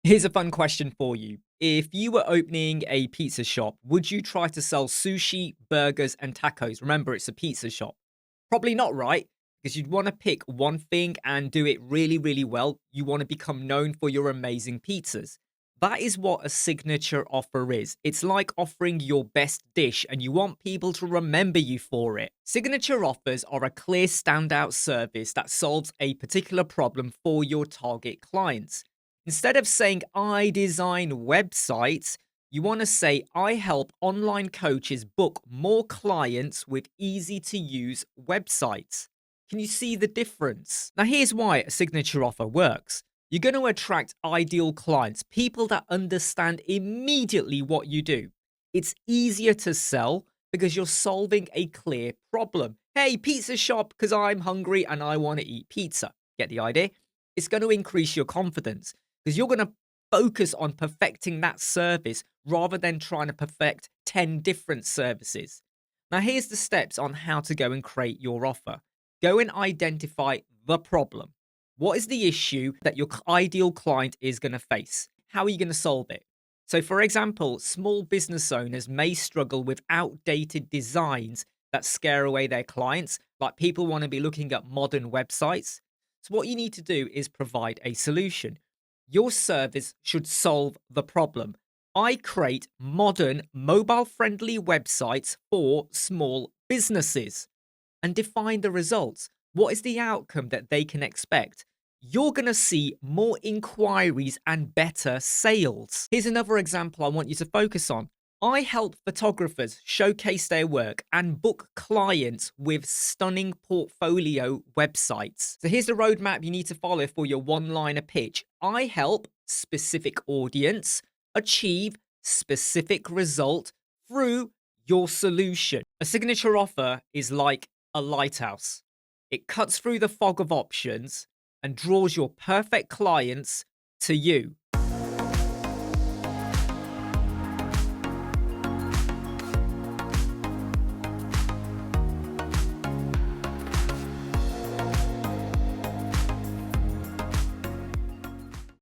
Here's a fun question for you. If you were opening a pizza shop, would you try to sell sushi, burgers, and tacos? Remember, it's a pizza shop. Probably not, right? Because you'd want to pick one thing and do it really, really well. You want to become known for your amazing pizzas. That is what a signature offer is. It's like offering your best dish and you want people to remember you for it. Signature offers are a clear standout service that solves a particular problem for your target clients. Instead of saying, I design websites, you want to say, I help online coaches book more clients with easy to use websites. Can you see the difference? Now, here's why a signature offer works. You're going to attract ideal clients, people that understand immediately what you do. It's easier to sell because you're solving a clear problem. Hey, pizza shop, because I'm hungry and I want to eat pizza. Get the idea? It's going to increase your confidence because you're going to focus on perfecting that service rather than trying to perfect 10 different services. Now, here's the steps on how to go and create your offer. Go and identify the problem. What is the issue that your ideal client is going to face? How are you going to solve it? So, for example, small business owners may struggle with outdated designs that scare away their clients, like people want to be looking at modern websites. So, what you need to do is provide a solution. Your service should solve the problem. I create modern, mobile friendly websites for small businesses and define the results. What is the outcome that they can expect? You're going to see more inquiries and better sales. Here's another example I want you to focus on. I help photographers showcase their work and book clients with stunning portfolio websites. So here's the roadmap you need to follow for your one-liner pitch. I help specific audience achieve specific result through your solution. A signature offer is like a lighthouse. It cuts through the fog of options and draws your perfect clients to you.